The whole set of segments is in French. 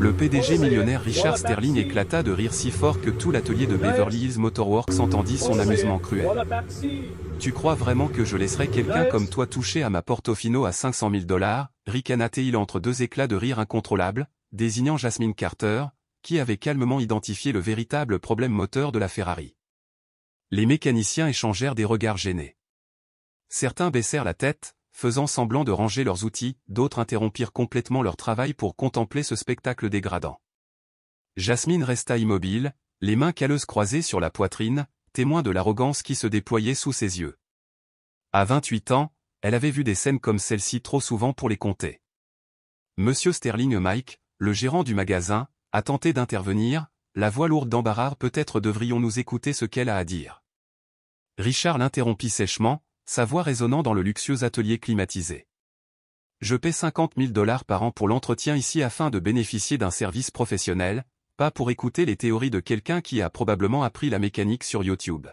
Le PDG millionnaire Richard Sterling éclata de rire si fort que tout l'atelier de Beverly Hills Motor Works entendit son amusement cruel. Tu crois vraiment que je laisserai quelqu'un comme toi toucher à ma Portofino à 500 000 $, ricana-t-il entre deux éclats de rire incontrôlables, désignant Jasmine Carter, qui avait calmement identifié le véritable problème moteur de la Ferrari. Les mécaniciens échangèrent des regards gênés. Certains baissèrent la tête, faisant semblant de ranger leurs outils, d'autres interrompirent complètement leur travail pour contempler ce spectacle dégradant. Jasmine resta immobile, les mains calleuses croisées sur la poitrine, témoin de l'arrogance qui se déployait sous ses yeux. À 28 ans, elle avait vu des scènes comme celle-ci trop souvent pour les compter. Monsieur Sterling Mike, le gérant du magasin, a tenté d'intervenir, la voix lourde d'embarras. Peut-être devrions-nous écouter ce qu'elle a à dire. Richard l'interrompit sèchement, sa voix résonnant dans le luxueux atelier climatisé. Je paie 50 000 $ par an pour l'entretien ici afin de bénéficier d'un service professionnel, pas pour écouter les théories de quelqu'un qui a probablement appris la mécanique sur YouTube.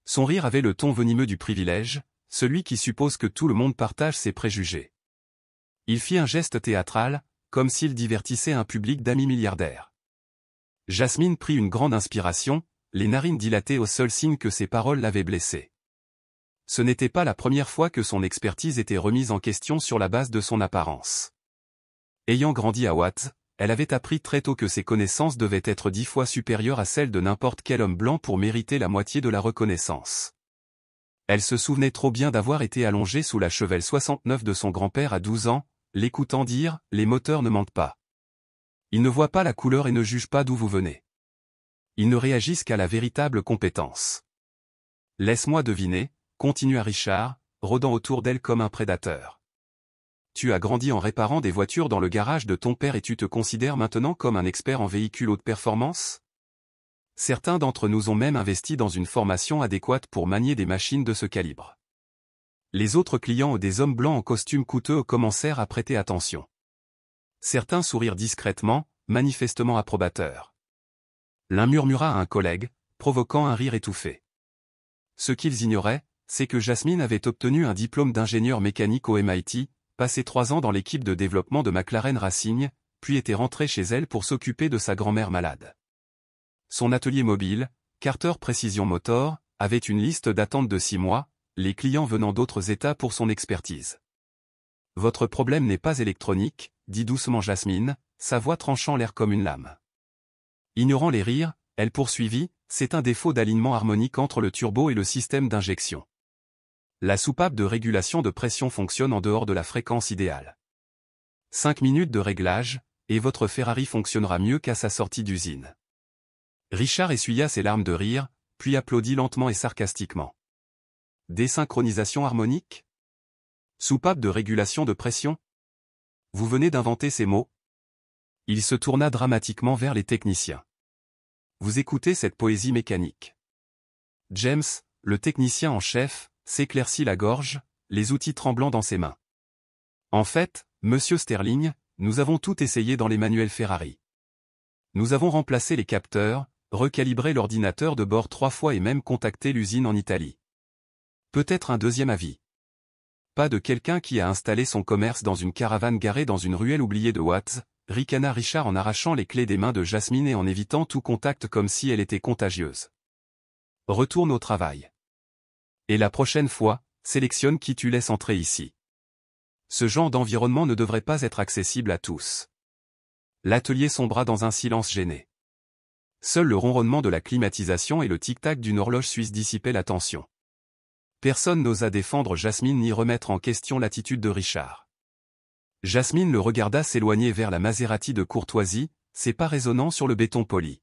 Son rire avait le ton venimeux du privilège, celui qui suppose que tout le monde partage ses préjugés. Il fit un geste théâtral, comme s'il divertissait un public d'amis milliardaires. Jasmine prit une grande inspiration, les narines dilatées au seul signe que ses paroles l'avaient blessée. Ce n'était pas la première fois que son expertise était remise en question sur la base de son apparence. Ayant grandi à Watts, elle avait appris très tôt que ses connaissances devaient être 10 fois supérieures à celles de n'importe quel homme blanc pour mériter la moitié de la reconnaissance. Elle se souvenait trop bien d'avoir été allongée sous la Chevelle 69 de son grand-père à 12 ans, l'écoutant dire « Les moteurs ne mentent pas. Ils ne voient pas la couleur et ne jugent pas d'où vous venez. Ils ne réagissent qu'à la véritable compétence. » Laisse-moi deviner, continua Richard, rôdant autour d'elle comme un prédateur. Tu as grandi en réparant des voitures dans le garage de ton père et tu te considères maintenant comme un expert en véhicules haute performance? Certains d'entre nous ont même investi dans une formation adéquate pour manier des machines de ce calibre. Les autres clients ou des hommes blancs en costume coûteux commencèrent à prêter attention. Certains sourirent discrètement, manifestement approbateurs. L'un murmura à un collègue, provoquant un rire étouffé. Ce qu'ils ignoraient, c'est que Jasmine avait obtenu un diplôme d'ingénieur mécanique au MIT, passé 3 ans dans l'équipe de développement de McLaren Racing, puis était rentrée chez elle pour s'occuper de sa grand-mère malade. Son atelier mobile, Carter Precision Motor, avait une liste d'attente de 6 mois, les clients venant d'autres États pour son expertise. Votre problème n'est pas électronique, dit doucement Jasmine, sa voix tranchant l'air comme une lame. Ignorant les rires, elle poursuivit, c'est un défaut d'alignement harmonique entre le turbo et le système d'injection. La soupape de régulation de pression fonctionne en dehors de la fréquence idéale. 5 minutes de réglage, et votre Ferrari fonctionnera mieux qu'à sa sortie d'usine. Richard essuya ses larmes de rire, puis applaudit lentement et sarcastiquement. Désynchronisation harmonique? Soupape de régulation de pression? Vous venez d'inventer ces mots? Il se tourna dramatiquement vers les techniciens. Vous écoutez cette poésie mécanique. James, le technicien en chef, s'éclaircit la gorge, les outils tremblants dans ses mains. En fait, monsieur Sterling, nous avons tout essayé dans les manuels Ferrari. Nous avons remplacé les capteurs, recalibré l'ordinateur de bord 3 fois et même contacté l'usine en Italie. Peut-être un deuxième avis. Pas de quelqu'un qui a installé son commerce dans une caravane garée dans une ruelle oubliée de Watts, ricana Richard en arrachant les clés des mains de Jasmine et en évitant tout contact comme si elle était contagieuse. Retourne au travail. Et la prochaine fois, sélectionne qui tu laisses entrer ici. Ce genre d'environnement ne devrait pas être accessible à tous. L'atelier sombra dans un silence gêné. Seul le ronronnement de la climatisation et le tic-tac d'une horloge suisse dissipaient la tension. Personne n'osa défendre Jasmine ni remettre en question l'attitude de Richard. Jasmine le regarda s'éloigner vers la Maserati de courtoisie, ses pas résonnant sur le béton poli.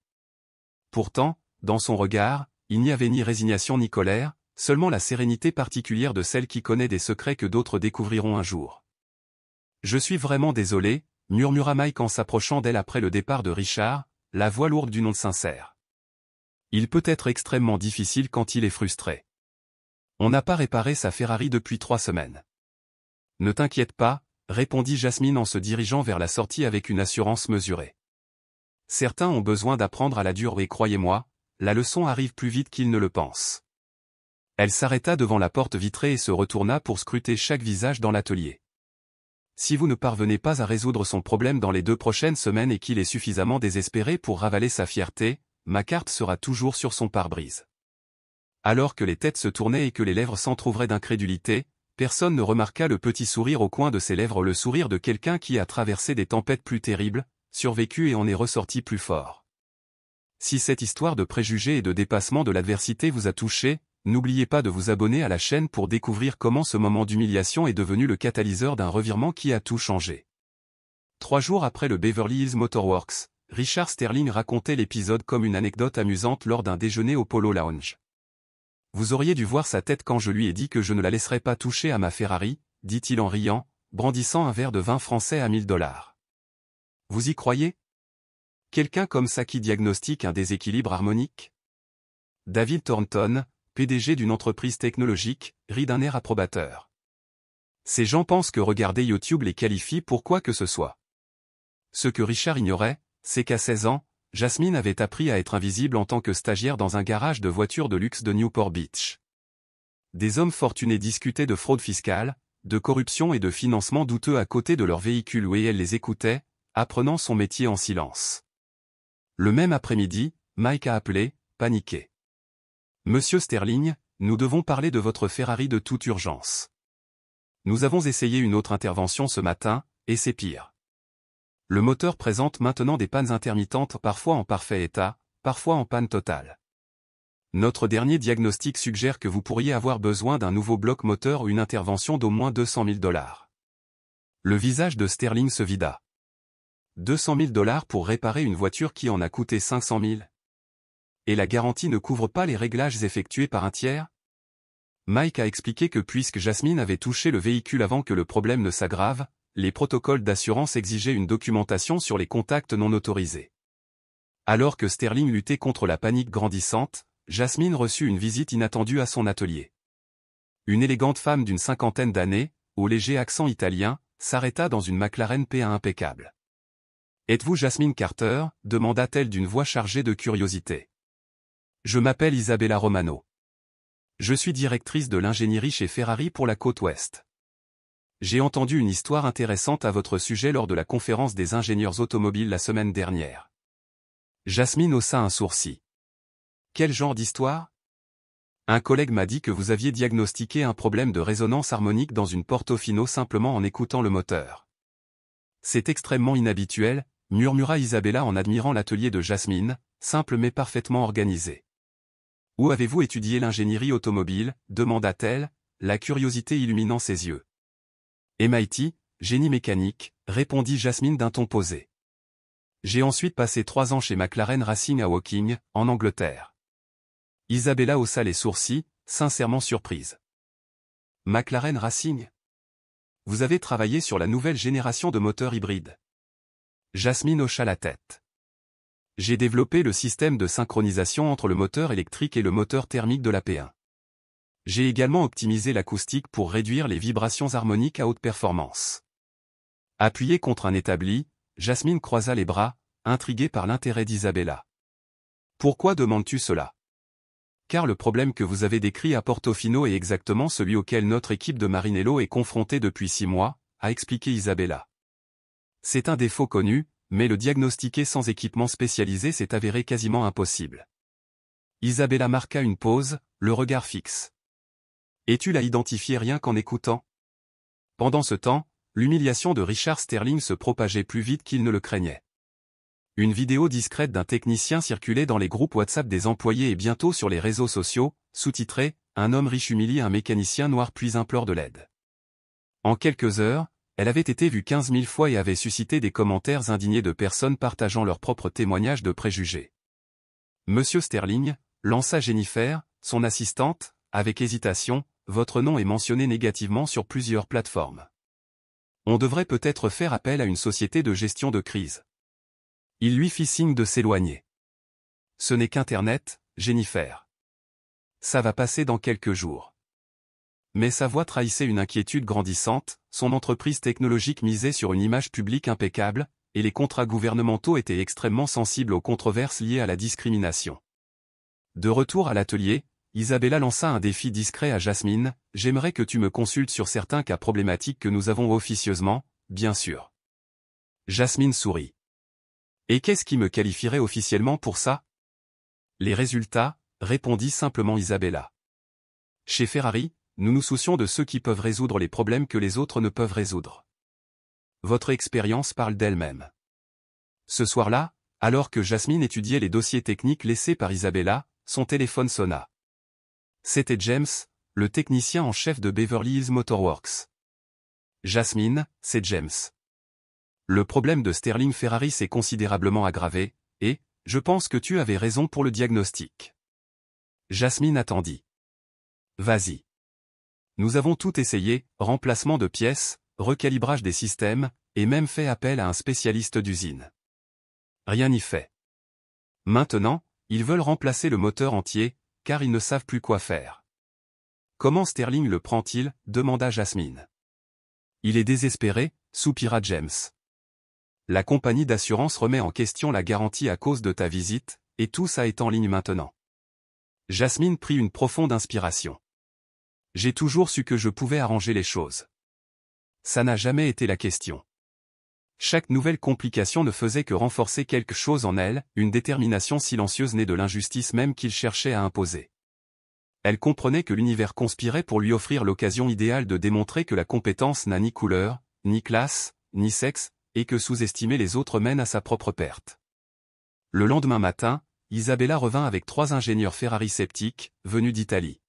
Pourtant, dans son regard, il n'y avait ni résignation ni colère, seulement la sérénité particulière de celle qui connaît des secrets que d'autres découvriront un jour. Je suis vraiment désolé, murmura Mike en s'approchant d'elle après le départ de Richard, la voix lourde d'une onde sincère. Il peut être extrêmement difficile quand il est frustré. On n'a pas réparé sa Ferrari depuis 3 semaines. Ne t'inquiète pas, répondit Jasmine en se dirigeant vers la sortie avec une assurance mesurée. Certains ont besoin d'apprendre à la dure et croyez-moi, la leçon arrive plus vite qu'ils ne le pensent. Elle s'arrêta devant la porte vitrée et se retourna pour scruter chaque visage dans l'atelier. Si vous ne parvenez pas à résoudre son problème dans les 2 prochaines semaines et qu'il est suffisamment désespéré pour ravaler sa fierté, ma carte sera toujours sur son pare-brise. Alors que les têtes se tournaient et que les lèvres s'entr'ouvraient d'incrédulité, personne ne remarqua le petit sourire au coin de ses lèvres, le sourire de quelqu'un qui a traversé des tempêtes plus terribles, survécu et en est ressorti plus fort. Si cette histoire de préjugés et de dépassement de l'adversité vous a touché, n'oubliez pas de vous abonner à la chaîne pour découvrir comment ce moment d'humiliation est devenu le catalyseur d'un revirement qui a tout changé. 3 jours après le Beverly Hills Motor Works, Richard Sterling racontait l'épisode comme une anecdote amusante lors d'un déjeuner au Polo Lounge. Vous auriez dû voir sa tête quand je lui ai dit que je ne la laisserais pas toucher à ma Ferrari, dit-il en riant, brandissant un verre de vin français à $1000. Vous y croyez? Quelqu'un comme ça qui diagnostique un déséquilibre harmonique? David Thornton, PDG d'une entreprise technologique, rit d'un air approbateur. Ces gens pensent que regarder YouTube les qualifie pour quoi que ce soit. Ce que Richard ignorait, c'est qu'à 16 ans, Jasmine avait appris à être invisible en tant que stagiaire dans un garage de voitures de luxe de Newport Beach. Des hommes fortunés discutaient de fraude fiscale, de corruption et de financement douteux à côté de leur véhicule et elle les écoutait, apprenant son métier en silence. Le même après-midi, Mike a appelé, paniqué. « Monsieur Sterling, nous devons parler de votre Ferrari de toute urgence. Nous avons essayé une autre intervention ce matin, et c'est pire. Le moteur présente maintenant des pannes intermittentes, parfois en parfait état, parfois en panne totale. Notre dernier diagnostic suggère que vous pourriez avoir besoin d'un nouveau bloc moteur ou une intervention d'au moins $200 000. Le visage de Sterling se vida. $200 000 pour réparer une voiture qui en a coûté 500 000? Et la garantie ne couvre pas les réglages effectués par un tiers? Mike a expliqué que puisque Jasmine avait touché le véhicule avant que le problème ne s'aggrave, les protocoles d'assurance exigeaient une documentation sur les contacts non autorisés. Alors que Sterling luttait contre la panique grandissante, Jasmine reçut une visite inattendue à son atelier. Une élégante femme d'une 50aine d'années, au léger accent italien, s'arrêta dans une McLaren P1 impeccable. « Êtes-vous Jasmine Carter » demanda-t-elle d'une voix chargée de curiosité. « Je m'appelle Isabella Romano. Je suis directrice de l'ingénierie chez Ferrari pour la côte ouest. J'ai entendu une histoire intéressante à votre sujet lors de la conférence des ingénieurs automobiles la semaine dernière. » Jasmine haussa un sourcil. « Quel genre d'histoire ? » Un collègue m'a dit que vous aviez diagnostiqué un problème de résonance harmonique dans une Portofino simplement en écoutant le moteur. C'est extrêmement inhabituel, murmura Isabella en admirant l'atelier de Jasmine, simple mais parfaitement organisé. Où avez-vous étudié l'ingénierie automobile, demanda-t-elle, la curiosité illuminant ses yeux. MIT, génie mécanique, répondit Jasmine d'un ton posé. J'ai ensuite passé 3 ans chez McLaren Racing à Woking, en Angleterre. Isabella haussa les sourcils, sincèrement surprise. McLaren Racing? Vous avez travaillé sur la nouvelle génération de moteurs hybrides. Jasmine hocha la tête. J'ai développé le système de synchronisation entre le moteur électrique et le moteur thermique de la P1. J'ai également optimisé l'acoustique pour réduire les vibrations harmoniques à haute performance. Appuyée contre un établi, Jasmine croisa les bras, intriguée par l'intérêt d'Isabella. Pourquoi demandes-tu cela? Car le problème que vous avez décrit à Portofino est exactement celui auquel notre équipe de Marinello est confrontée depuis 6 mois, a expliqué Isabella. C'est un défaut connu, mais le diagnostiquer sans équipement spécialisé s'est avéré quasiment impossible. Isabella marqua une pause, le regard fixe. Et tu l'as identifié rien qu'en écoutant? Pendant ce temps, l'humiliation de Richard Sterling se propageait plus vite qu'il ne le craignait. Une vidéo discrète d'un technicien circulait dans les groupes WhatsApp des employés et bientôt sur les réseaux sociaux, sous-titré « Un homme riche humilie un mécanicien noir puis implore de l'aide ». En quelques heures, elle avait été vue 15 000 fois et avait suscité des commentaires indignés de personnes partageant leurs propres témoignages de préjugés. Monsieur Sterling, lança Jennifer, son assistante, avec hésitation, votre nom est mentionné négativement sur plusieurs plateformes. On devrait peut-être faire appel à une société de gestion de crise. Il lui fit signe de s'éloigner. Ce n'est qu'Internet, Jennifer. Ça va passer dans quelques jours. Mais sa voix trahissait une inquiétude grandissante, son entreprise technologique misait sur une image publique impeccable, et les contrats gouvernementaux étaient extrêmement sensibles aux controverses liées à la discrimination. De retour à l'atelier, Isabella lança un défi discret à Jasmine, j'aimerais que tu me consultes sur certains cas problématiques que nous avons officieusement, bien sûr. Jasmine sourit. Et qu'est-ce qui me qualifierait officiellement pour ça? Les résultats, répondit simplement Isabella. Chez Ferrari, nous nous soucions de ceux qui peuvent résoudre les problèmes que les autres ne peuvent résoudre. Votre expérience parle d'elle-même. Ce soir-là, alors que Jasmine étudiait les dossiers techniques laissés par Isabella, son téléphone sonna. C'était James, le technicien en chef de Beverly Hills Motorworks. Jasmine, c'est James. Le problème de Sterling Ferrari s'est considérablement aggravé, et, je pense que tu avais raison pour le diagnostic. Jasmine attendit. Vas-y. Nous avons tout essayé, remplacement de pièces, recalibrage des systèmes, et même fait appel à un spécialiste d'usine. Rien n'y fait. Maintenant, ils veulent remplacer le moteur entier, car ils ne savent plus quoi faire. Comment Sterling le prend-il? Demanda Jasmine. Il est désespéré, soupira James. La compagnie d'assurance remet en question la garantie à cause de ta visite, et tout ça est en ligne maintenant. Jasmine prit une profonde inspiration. J'ai toujours su que je pouvais arranger les choses. Ça n'a jamais été la question. Chaque nouvelle complication ne faisait que renforcer quelque chose en elle, une détermination silencieuse née de l'injustice même qu'il cherchait à imposer. Elle comprenait que l'univers conspirait pour lui offrir l'occasion idéale de démontrer que la compétence n'a ni couleur, ni classe, ni sexe, et que sous-estimer les autres mène à sa propre perte. Le lendemain matin, Isabella revint avec 3 ingénieurs Ferrari sceptiques, venus d'Italie.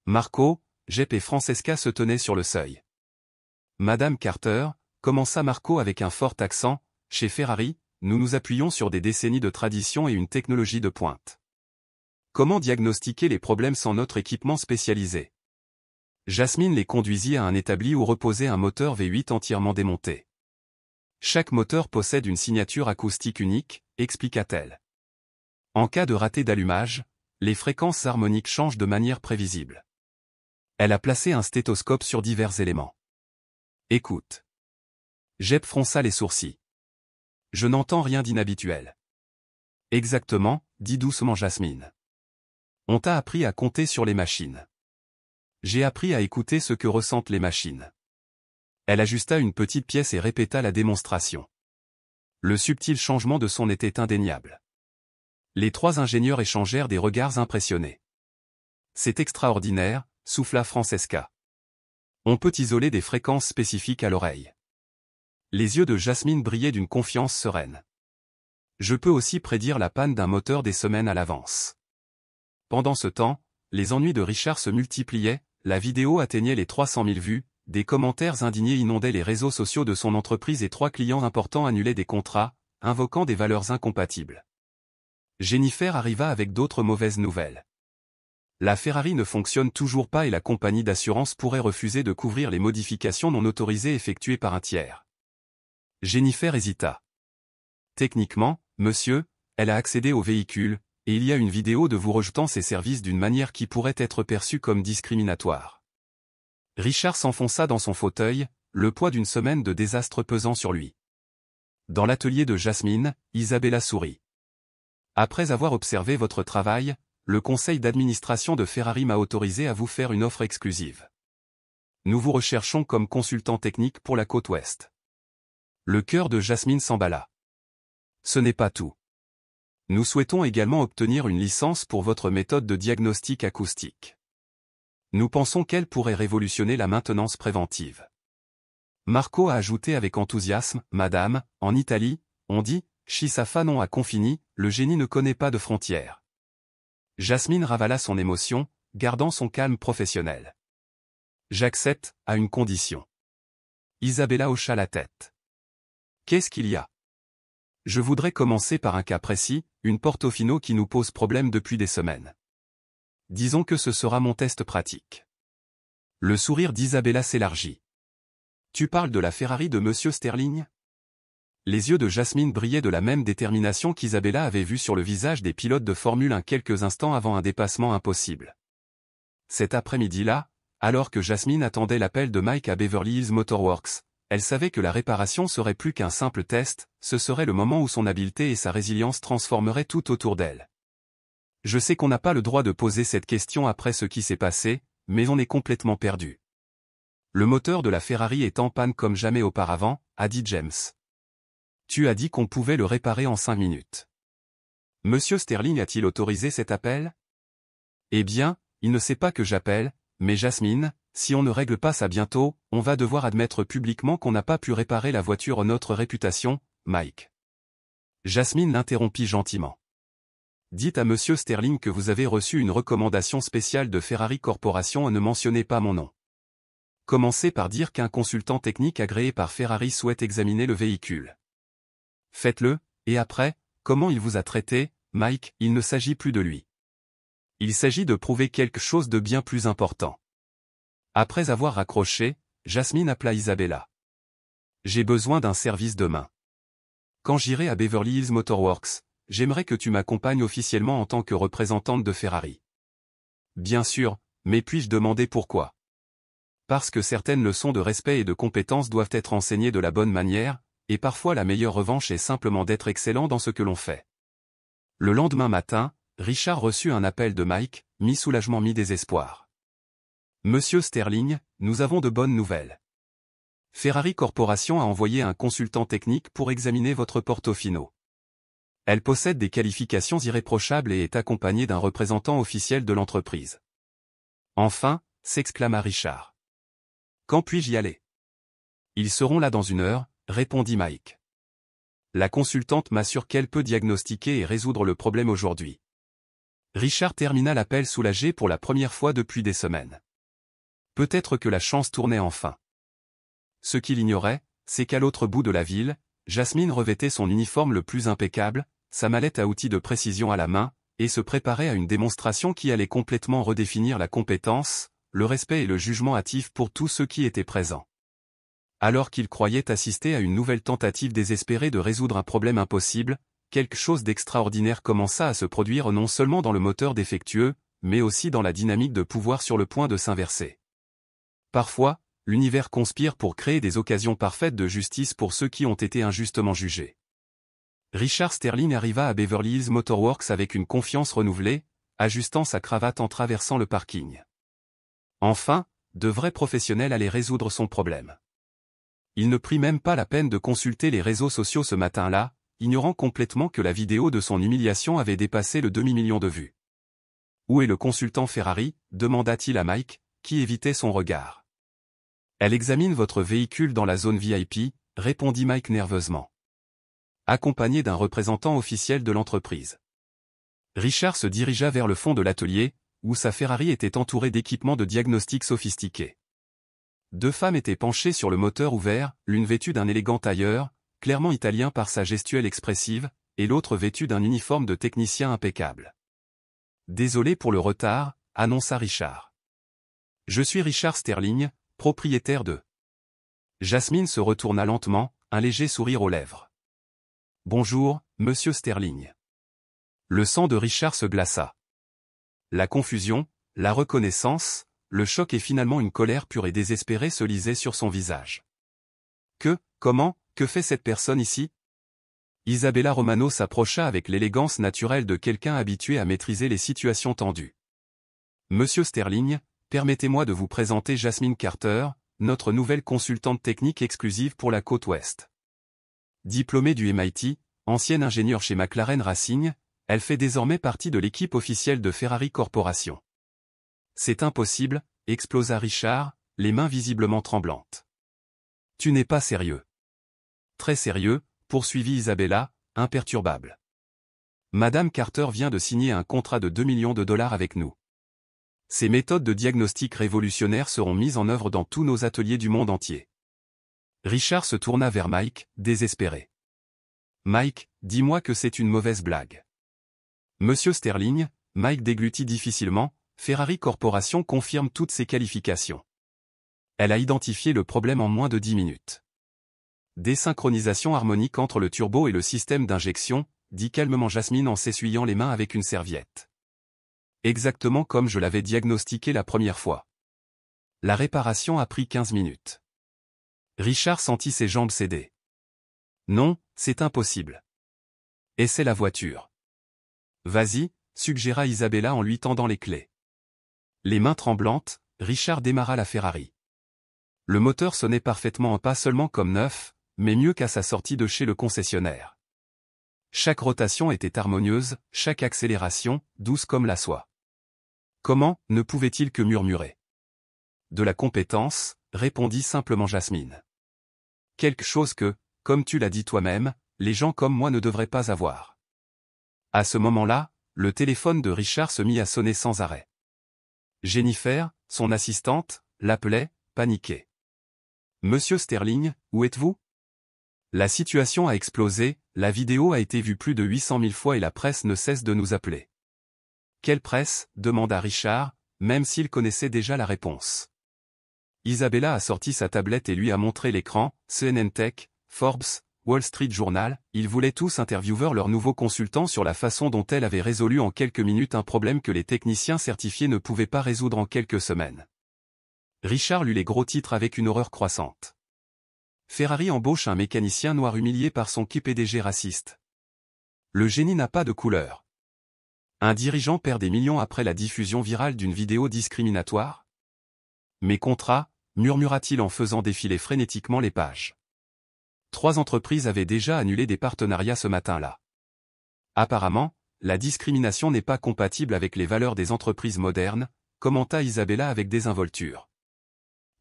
Marco, Jep et Francesca se tenaient sur le seuil. Madame Carter, commença Marco avec un fort accent, chez Ferrari, nous nous appuyons sur des décennies de tradition et une technologie de pointe. Comment diagnostiquer les problèmes sans notre équipement spécialisé? Jasmine les conduisit à un établi où reposait un moteur V8 entièrement démonté. Chaque moteur possède une signature acoustique unique, expliqua-t-elle. En cas de raté d'allumage, les fréquences harmoniques changent de manière prévisible. Elle a placé un stéthoscope sur divers éléments. Écoute. Jep fronça les sourcils. Je n'entends rien d'inhabituel. Exactement, dit doucement Jasmine. On t'a appris à compter sur les machines. J'ai appris à écouter ce que ressentent les machines. Elle ajusta une petite pièce et répéta la démonstration. Le subtil changement de son était indéniable. Les 3 ingénieurs échangèrent des regards impressionnés. C'est extraordinaire, souffla Francesca. On peut isoler des fréquences spécifiques à l'oreille. Les yeux de Jasmine brillaient d'une confiance sereine. Je peux aussi prédire la panne d'un moteur des semaines à l'avance. Pendant ce temps, les ennuis de Richard se multipliaient, la vidéo atteignait les 300 000 vues, des commentaires indignés inondaient les réseaux sociaux de son entreprise et 3 clients importants annulaient des contrats, invoquant des valeurs incompatibles. Jennifer arriva avec d'autres mauvaises nouvelles. La Ferrari ne fonctionne toujours pas et la compagnie d'assurance pourrait refuser de couvrir les modifications non autorisées effectuées par un tiers. Jennifer hésita. Techniquement, monsieur, elle a accédé au véhicule, et il y a une vidéo de vous rejetant ses services d'une manière qui pourrait être perçue comme discriminatoire. Richard s'enfonça dans son fauteuil, le poids d'une semaine de désastre pesant sur lui. Dans l'atelier de Jasmine, Isabella sourit. Après avoir observé votre travail, le conseil d'administration de Ferrari m'a autorisé à vous faire une offre exclusive. Nous vous recherchons comme consultant technique pour la côte ouest. Le cœur de Jasmine s'emballa. Ce n'est pas tout. Nous souhaitons également obtenir une licence pour votre méthode de diagnostic acoustique. Nous pensons qu'elle pourrait révolutionner la maintenance préventive. Marco a ajouté avec enthousiasme, Madame, en Italie, on dit, Chisafa non a confini, le génie ne connaît pas de frontières. Jasmine ravala son émotion, gardant son calme professionnel. J'accepte, à une condition. Isabella hocha la tête. Qu'est-ce qu'il y a? Je voudrais commencer par un cas précis, une Portofino qui nous pose problème depuis des semaines. Disons que ce sera mon test pratique. Le sourire d'Isabella s'élargit. Tu parles de la Ferrari de Monsieur Sterling? Les yeux de Jasmine brillaient de la même détermination qu'Isabella avait vue sur le visage des pilotes de Formule 1 quelques instants avant un dépassement impossible. Cet après-midi-là, alors que Jasmine attendait l'appel de Mike à Beverly Hills Motorworks, elle savait que la réparation serait plus qu'un simple test, ce serait le moment où son habileté et sa résilience transformeraient tout autour d'elle. Je sais qu'on n'a pas le droit de poser cette question après ce qui s'est passé, mais on est complètement perdu. Le moteur de la Ferrari est en panne comme jamais auparavant, a dit James. Tu as dit qu'on pouvait le réparer en 5 minutes. Monsieur Sterling a-t-il autorisé cet appel? Eh bien, il ne sait pas que j'appelle, mais Jasmine, si on ne règle pas ça bientôt, on va devoir admettre publiquement qu'on n'a pas pu réparer la voiture. Notre réputation, Mike. Jasmine l'interrompit gentiment. Dites à Monsieur Sterling que vous avez reçu une recommandation spéciale de Ferrari Corporation et ne mentionnez pas mon nom. Commencez par dire qu'un consultant technique agréé par Ferrari souhaite examiner le véhicule. Faites-le, et après, comment il vous a traité, Mike, il ne s'agit plus de lui. Il s'agit de prouver quelque chose de bien plus important. Après avoir raccroché, Jasmine appela Isabella. J'ai besoin d'un service demain. Quand j'irai à Beverly Hills Motor Works, j'aimerais que tu m'accompagnes officiellement en tant que représentante de Ferrari. Bien sûr, mais puis-je demander pourquoi? Parce que certaines leçons de respect et de compétence doivent être enseignées de la bonne manière, et parfois la meilleure revanche est simplement d'être excellent dans ce que l'on fait. Le lendemain matin, Richard reçut un appel de Mike, mi-soulagement mi-désespoir. Monsieur Sterling, nous avons de bonnes nouvelles. Ferrari Corporation a envoyé un consultant technique pour examiner votre Portofino. Elle possède des qualifications irréprochables et est accompagnée d'un représentant officiel de l'entreprise. Enfin, s'exclama Richard. Quand puis-je y aller? Ils seront là dans 1 heure, répondit Mike. La consultante m'assure qu'elle peut diagnostiquer et résoudre le problème aujourd'hui. Richard termina l'appel soulagé pour la première fois depuis des semaines. Peut-être que la chance tournait enfin. Ce qu'il ignorait, c'est qu'à l'autre bout de la ville, Jasmine revêtait son uniforme le plus impeccable, sa mallette à outils de précision à la main, et se préparait à une démonstration qui allait complètement redéfinir la compétence, le respect et le jugement hâtif pour tous ceux qui étaient présents. Alors qu'il croyait assister à une nouvelle tentative désespérée de résoudre un problème impossible, quelque chose d'extraordinaire commença à se produire non seulement dans le moteur défectueux, mais aussi dans la dynamique de pouvoir sur le point de s'inverser. Parfois, l'univers conspire pour créer des occasions parfaites de justice pour ceux qui ont été injustement jugés. Richard Sterling arriva à Beverly Hills Motor Works avec une confiance renouvelée, ajustant sa cravate en traversant le parking. Enfin, de vrais professionnels allaient résoudre son problème. Il ne prit même pas la peine de consulter les réseaux sociaux ce matin-là, ignorant complètement que la vidéo de son humiliation avait dépassé le demi-million de vues. « Où est le consultant Ferrari » demanda-t-il à Mike, qui évitait son regard. « Elle examine votre véhicule dans la zone VIP », répondit Mike nerveusement. Accompagné d'un représentant officiel de l'entreprise. Richard se dirigea vers le fond de l'atelier, où sa Ferrari était entourée d'équipements de diagnostic sophistiqués. 2 femmes étaient penchées sur le moteur ouvert, l'une vêtue d'un élégant tailleur, clairement italien par sa gestuelle expressive, et l'autre vêtue d'un uniforme de technicien impeccable. « Désolé pour le retard », annonça Richard. « Je suis Richard Sterling, propriétaire de... » Jasmine se retourna lentement, un léger sourire aux lèvres. « Bonjour, Monsieur Sterling. » Le sang de Richard se glaça. La confusion, la reconnaissance, le choc et finalement une colère pure et désespérée se lisaient sur son visage. Comment, que fait cette personne ici? Isabella Romano s'approcha avec l'élégance naturelle de quelqu'un habitué à maîtriser les situations tendues. Monsieur Sterling, permettez-moi de vous présenter Jasmine Carter, notre nouvelle consultante technique exclusive pour la côte ouest. Diplômée du MIT, ancienne ingénieure chez McLaren Racing, elle fait désormais partie de l'équipe officielle de Ferrari Corporation. C'est impossible, explosa Richard, les mains visiblement tremblantes. Tu n'es pas sérieux. Très sérieux, poursuivit Isabella, imperturbable. Madame Carter vient de signer un contrat de $2 millions avec nous. Ces méthodes de diagnostic révolutionnaires seront mises en œuvre dans tous nos ateliers du monde entier. Richard se tourna vers Mike, désespéré. Mike, dis-moi que c'est une mauvaise blague. Monsieur Sterling, Mike déglutit difficilement, Ferrari Corporation confirme toutes ses qualifications. Elle a identifié le problème en moins de 10 minutes. Désynchronisation harmonique entre le turbo et le système d'injection, dit calmement Jasmine en s'essuyant les mains avec une serviette. Exactement comme je l'avais diagnostiqué la première fois. La réparation a pris 15 minutes. Richard sentit ses jambes céder. Non, c'est impossible. Essaie la voiture. Vas-y, suggéra Isabella en lui tendant les clés. Les mains tremblantes, Richard démarra la Ferrari. Le moteur sonnait parfaitement pas seulement comme neuf, mais mieux qu'à sa sortie de chez le concessionnaire. Chaque rotation était harmonieuse, chaque accélération, douce comme la soie. Comment, ne pouvait-il que murmurer? De la compétence, répondit simplement Jasmine. Quelque chose que, comme tu l'as dit toi-même, les gens comme moi ne devraient pas avoir. À ce moment-là, le téléphone de Richard se mit à sonner sans arrêt. Jennifer, son assistante, l'appelait, paniquée. Monsieur Sterling, où êtes-vous? La situation a explosé, la vidéo a été vue plus de 800 000 fois et la presse ne cesse de nous appeler. Quelle presse? Demanda Richard, même s'il connaissait déjà la réponse. Isabella a sorti sa tablette et lui a montré l'écran, CNN Tech, Forbes, Wall Street Journal, ils voulaient tous interviewer leur nouveau consultant sur la façon dont elle avait résolu en quelques minutes un problème que les techniciens certifiés ne pouvaient pas résoudre en quelques semaines. Richard lut les gros titres avec une horreur croissante. Ferrari embauche un mécanicien noir humilié par son PDG raciste. Le génie n'a pas de couleur. Un dirigeant perd des millions après la diffusion virale d'une vidéo discriminatoire? Mes contrats, murmura-t-il en faisant défiler frénétiquement les pages. 3 entreprises avaient déjà annulé des partenariats ce matin-là. Apparemment, la discrimination n'est pas compatible avec les valeurs des entreprises modernes, commenta Isabella avec désinvolture.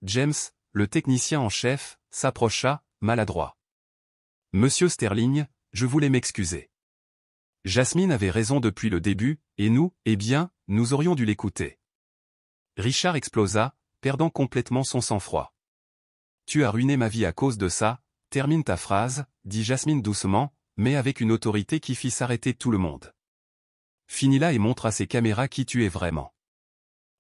James, le technicien en chef, s'approcha, maladroit. Monsieur Sterling, je voulais m'excuser. Jasmine avait raison depuis le début, et nous, eh bien, nous aurions dû l'écouter. Richard explosa, perdant complètement son sang-froid. Tu as ruiné ma vie à cause de ça, termine ta phrase, dit Jasmine doucement, mais avec une autorité qui fit s'arrêter tout le monde. Finis-la et montre à ces caméras qui tu es vraiment.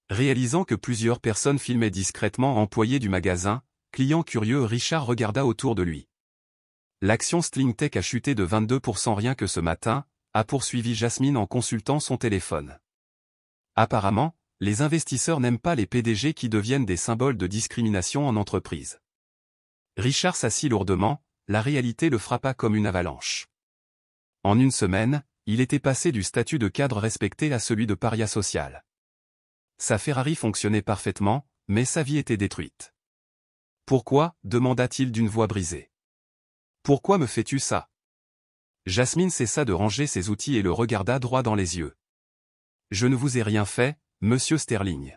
Réalisant que plusieurs personnes filmaient discrètement employés du magasin, client curieux, Richard regarda autour de lui. L'action Stlingtech a chuté de 22% rien que ce matin, a poursuivi Jasmine en consultant son téléphone. Apparemment, les investisseurs n'aiment pas les PDG qui deviennent des symboles de discrimination en entreprise. Richard s'assit lourdement, la réalité le frappa comme une avalanche. En une semaine, il était passé du statut de cadre respecté à celui de paria social. Sa Ferrari fonctionnait parfaitement, mais sa vie était détruite. Pourquoi? Demanda-t-il d'une voix brisée. Pourquoi me fais-tu ça? Jasmine cessa de ranger ses outils et le regarda droit dans les yeux. Je ne vous ai rien fait, monsieur Sterling.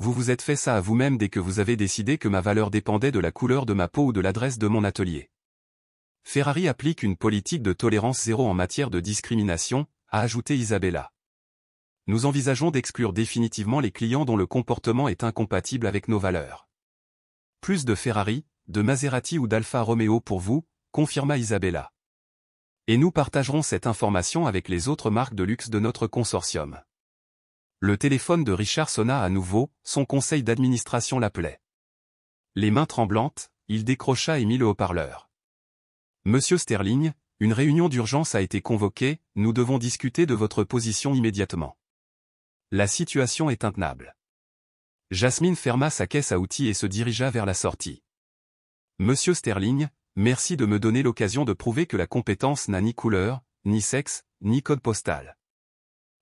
Vous vous êtes fait ça à vous-même dès que vous avez décidé que ma valeur dépendait de la couleur de ma peau ou de l'adresse de mon atelier. Ferrari applique une politique de tolérance zéro en matière de discrimination, a ajouté Isabella. Nous envisageons d'exclure définitivement les clients dont le comportement est incompatible avec nos valeurs. Plus de Ferrari, de Maserati ou d'Alfa Romeo pour vous, confirma Isabella. Et nous partagerons cette information avec les autres marques de luxe de notre consortium. Le téléphone de Richard sonna à nouveau, son conseil d'administration l'appelait. Les mains tremblantes, il décrocha et mit le haut-parleur. Monsieur Sterling, une réunion d'urgence a été convoquée, nous devons discuter de votre position immédiatement. La situation est intenable. Jasmine ferma sa caisse à outils et se dirigea vers la sortie. Monsieur Sterling, merci de me donner l'occasion de prouver que la compétence n'a ni couleur, ni sexe, ni code postal.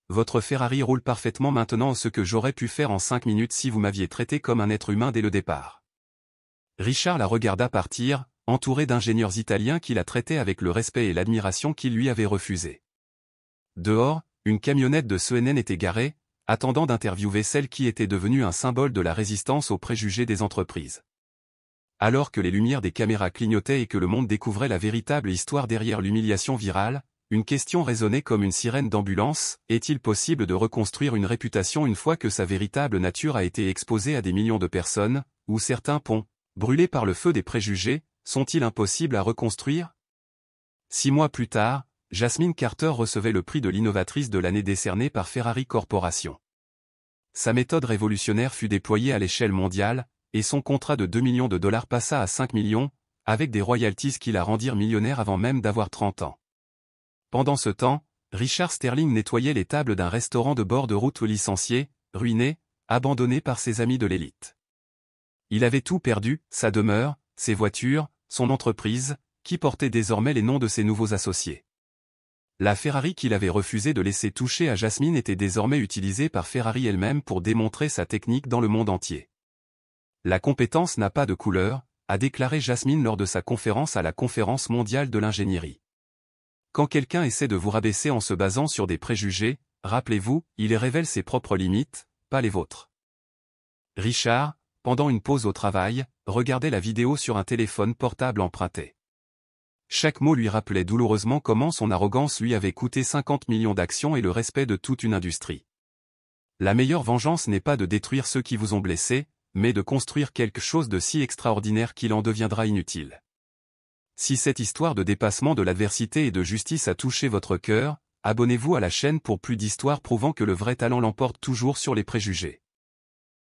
Votre Ferrari roule parfaitement maintenant, ce que j'aurais pu faire en 5 minutes si vous m'aviez traité comme un être humain dès le départ. Richard la regarda partir, entouré d'ingénieurs italiens qui la traitaient avec le respect et l'admiration qu'il lui avait refusé. Dehors, une camionnette de CNN était garée, attendant d'interviewer celle qui était devenue un symbole de la résistance aux préjugés des entreprises. Alors que les lumières des caméras clignotaient et que le monde découvrait la véritable histoire derrière l'humiliation virale, une question résonnait comme une sirène d'ambulance, est-il possible de reconstruire une réputation une fois que sa véritable nature a été exposée à des millions de personnes, ou certains ponts, brûlés par le feu des préjugés, sont-ils impossibles à reconstruire? 6 mois plus tard, Jasmine Carter recevait le prix de l'innovatrice de l'année décerné par Ferrari Corporation. Sa méthode révolutionnaire fut déployée à l'échelle mondiale, et son contrat de 2 millions de dollars passa à 5 millions, avec des royalties qui la rendirent millionnaire avant même d'avoir 30 ans. Pendant ce temps, Richard Sterling nettoyait les tables d'un restaurant de bord de route licencié, ruiné, abandonné par ses amis de l'élite. Il avait tout perdu, sa demeure, ses voitures, son entreprise, qui portait désormais les noms de ses nouveaux associés. La Ferrari qu'il avait refusé de laisser toucher à Jasmine était désormais utilisée par Ferrari elle-même pour démontrer sa technique dans le monde entier. La compétence n'a pas de couleur, a déclaré Jasmine lors de sa conférence à la Conférence mondiale de l'ingénierie. Quand quelqu'un essaie de vous rabaisser en se basant sur des préjugés, rappelez-vous, il révèle ses propres limites, pas les vôtres. Richard, pendant une pause au travail, regardait la vidéo sur un téléphone portable emprunté. Chaque mot lui rappelait douloureusement comment son arrogance lui avait coûté 50 millions d'actions et le respect de toute une industrie. La meilleure vengeance n'est pas de détruire ceux qui vous ont blessé, mais de construire quelque chose de si extraordinaire qu'il en deviendra inutile. Si cette histoire de dépassement de l'adversité et de justice a touché votre cœur, abonnez-vous à la chaîne pour plus d'histoires prouvant que le vrai talent l'emporte toujours sur les préjugés.